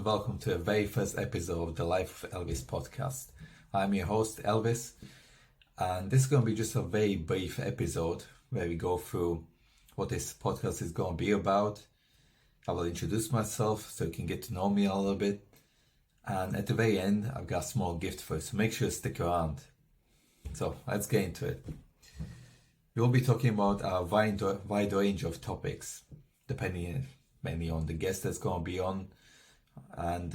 welcome to the very first episode of the Life of Elvis podcast. I'm your host, Elvis, and this is going to be just a very brief episode where we go through what this podcast is going to be about. I will introduce myself so you can get to know me a little bit, and at the very end, I've got a small gift for you, so make sure to stick around. So let's get into it. We'll be talking about a wide range of topics, depending mainly on the guest that's going to be on, and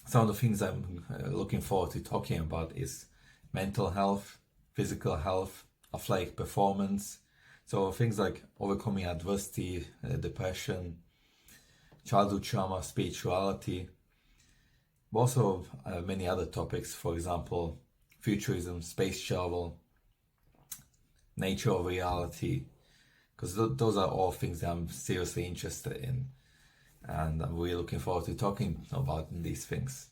some of the things I'm looking forward to talking about is mental health, physical health, athletic performance, so things like overcoming adversity, depression, childhood trauma, spirituality, but also many other topics, for example, futurism, space travel, nature of reality, because those are all things that I'm seriously interested in, and I'm really looking forward to talking about these things.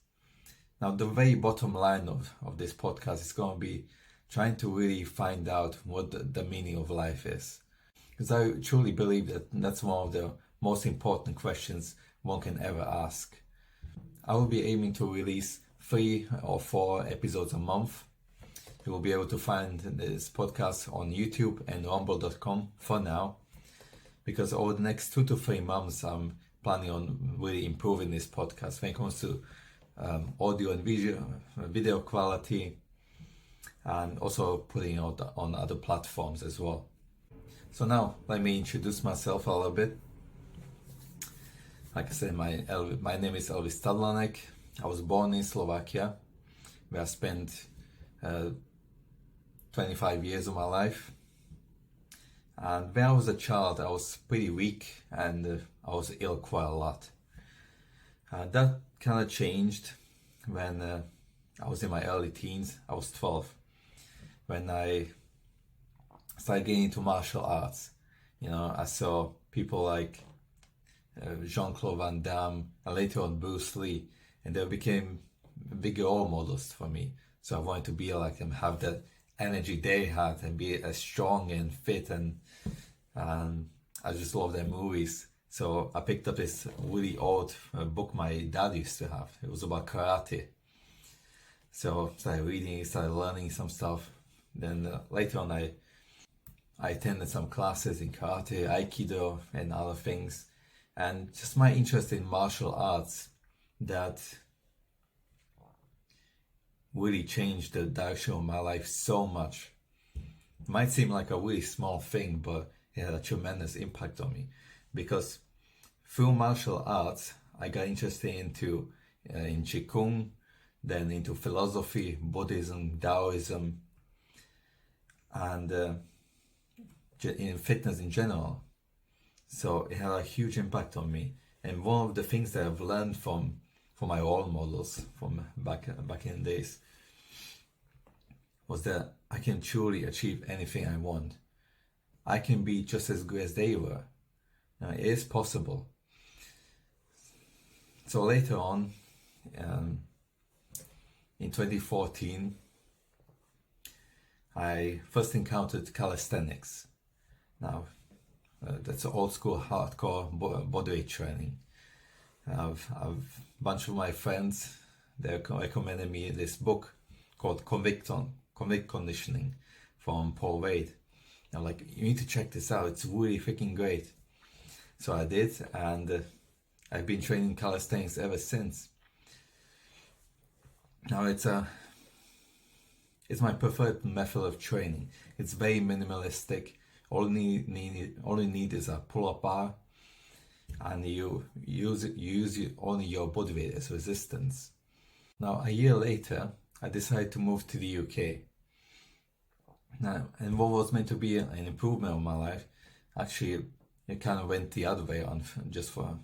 Now, the very bottom line of this podcast is going to be trying to really find out what the meaning of life is, because I truly believe that that's one of the most important questions one can ever ask. I will be aiming to release 3 or 4 episodes a month. You will be able to find this podcast on YouTube and rumble.com for now, because over the next 2 to 3 months I'm planning on really improving this podcast when it comes to audio and video quality, and also putting it out on other platforms as well. So now let me introduce myself a little bit. Like I said, my name is Elvis Tadlanek. I was born in Slovakia, where I spent 25 years of my life. And when I was a child, I was pretty weak and I was ill quite a lot. That kind of changed when I was in my early teens. I was 12 when I started getting into martial arts. I saw people like Jean-Claude Van Damme and later on Bruce Lee, and they became big role models for me. So I wanted to be like them, have that energy they had, and be as strong and fit, and I just love their movies. So I picked up this really old book my dad used to have. It was about karate. So I started reading, started learning some stuff. Then later on I attended some classes in karate, aikido and other things. And just my interest in martial arts that really changed the direction of my life so much. It might seem like a really small thing, but it had a tremendous impact on me, because through martial arts I got interested into in Qigong, then into philosophy, Buddhism, Taoism, and in fitness in general. So it had a huge impact on me, and one of the things that I've learned from my role models from back in the days was that I can truly achieve anything I want. I can be just as good as they were. Now, it is possible. So later on, in 2014, I first encountered calisthenics. Now, that's old school hardcore bodyweight training. I've a bunch of my friends, they recommended me this book called Convict Conditioning from Paul Wade. I'm like, you need to check this out, it's really freaking great. So I did, and I've been training calisthenics ever since. Now it's my preferred method of training. It's very minimalistic. All you need is a pull-up bar, and you use only your body weight as resistance. Now, a year later, I decided to move to the UK. Now, and what was meant to be an improvement of my life, actually, it kind of went the other way on, just for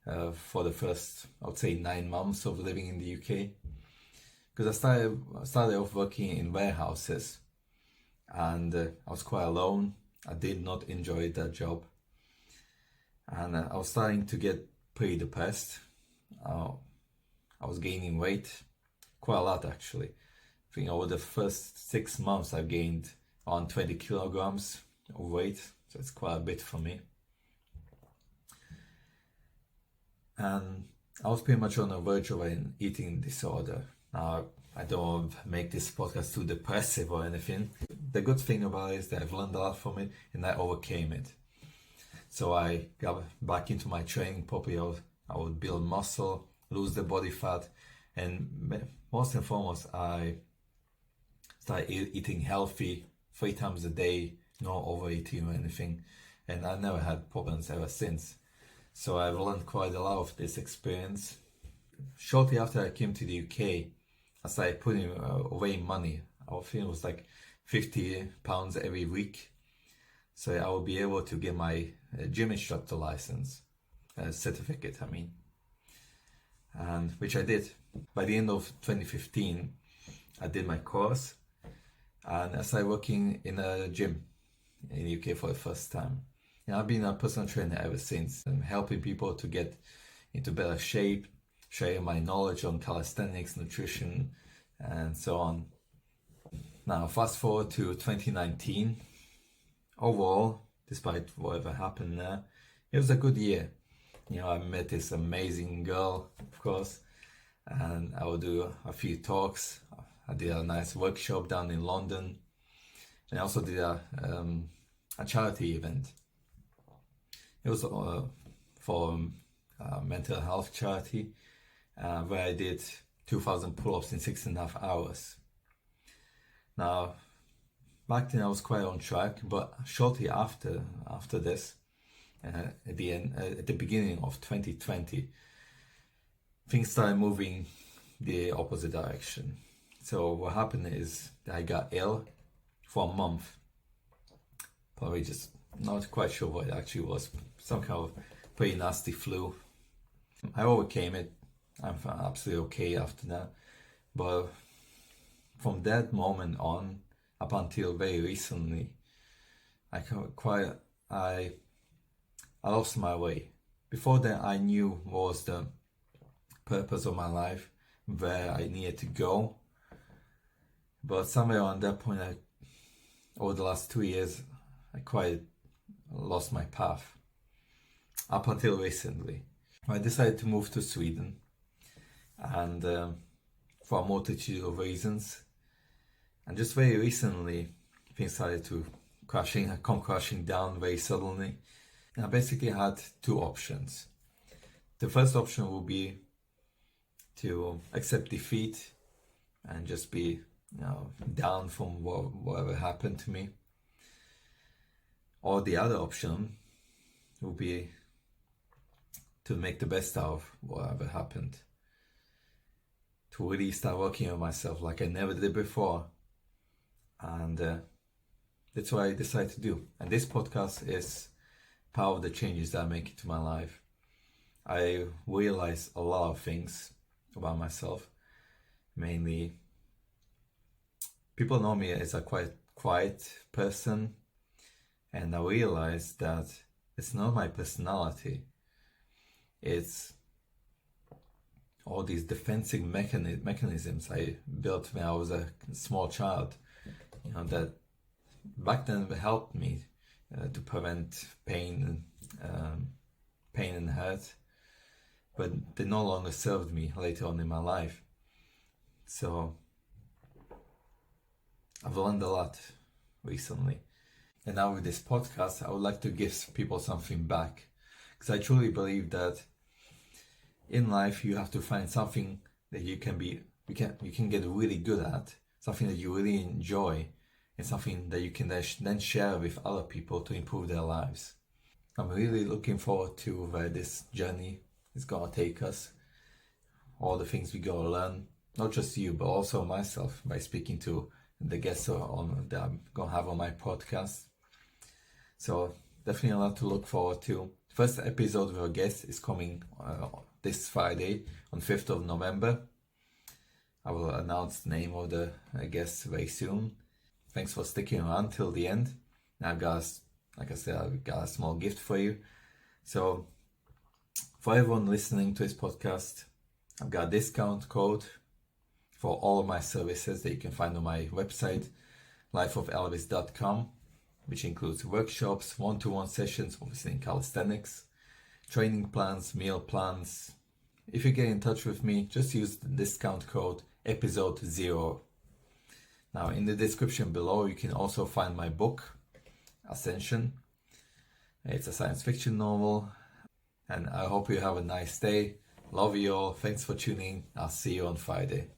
the first, I would say, 9 months of living in the UK. Because I started off working in warehouses, and I was quite alone. I did not enjoy that job, and I was starting to get pretty depressed. I was gaining weight, quite a lot actually. I think over the first 6 months I gained on 20 kilograms of weight, so it's quite a bit for me. And I was pretty much on the verge of an eating disorder. Now, I don't make this podcast too depressive or anything. The good thing about it is that I've learned a lot from it and I overcame it. So I got back into my training properly. I would build muscle, lose the body fat, and most and foremost, I started eating healthy 3 times a day, no overeating or anything. And I never had problems ever since. So I've learned quite a lot of this experience. Shortly after I came to the UK, I started putting away money. I think it was like £50 every week. So I will be able to get my gym instructor license, certificate, I mean. And which I did. By the end of 2015, I did my course and I started working in a gym in the UK for the first time. And I've been a personal trainer ever since, and helping people to get into better shape, sharing my knowledge on calisthenics, nutrition, and so on. Now, fast forward to 2019. Overall, despite whatever happened there, it was a good year. I met this amazing girl, of course, and I would do a few talks. I did a nice workshop down in London, and I also did a charity event. It was for a mental health charity, where I did 2,000 pull-ups in 6.5 hours. Now, back then I was quite on track, but shortly after this, at the beginning of 2020, things started moving the opposite direction. So what happened is that I got ill for a month. Probably just not quite sure what it actually was. Some kind of pretty nasty flu. I overcame it. I'm absolutely okay after that. But from that moment on, up until very recently, I lost my way. Before that, I knew what was the purpose of my life, where I needed to go. But somewhere on that point, over the last 2 years, I quite lost my path. Up until recently, I decided to move to Sweden, and for a multitude of reasons. And just very recently, things started to come crashing down very suddenly. And I basically had 2 options. The first option would be to accept defeat and just be, down from whatever happened to me. Or the other option would be to make the best out of whatever happened. To really start working on myself like I never did before. And that's what I decided to do. And this podcast is part of the changes that I make into my life. I realized a lot of things about myself. Mainly, people know me as a quite quiet person. And I realized that it's not my personality. It's all these defensive mechanisms I built when I was a small child. That back then helped me to prevent pain and hurt. But they no longer served me later on in my life. So I've learned a lot recently. And now with this podcast, I would like to give people something back. Because I truly believe that in life you have to find something that you can get really good at, something that you really enjoy, and something that you can then share with other people to improve their lives. I'm really looking forward to where this journey is gonna take us. All the things we gotta learn, not just you, but also myself, by speaking to the guests that I'm gonna have on my podcast. So definitely a lot to look forward to. First episode with a guest is coming this Friday on 5th of November. I will announce the name of the guest very soon. Thanks for sticking around till the end. Now I've got a small gift for you. So for everyone listening to this podcast, I've got a discount code for all of my services that you can find on my website, lifeofelvis.com, which includes workshops, one-to-one sessions, obviously in calisthenics, training plans, meal plans, if you get in touch with me, just use the discount code Ep.0. Now, in the description below, you can also find my book, Ascension. It's a science fiction novel, and I hope you have a nice day. Love you all. Thanks for tuning in. I'll see you on Friday.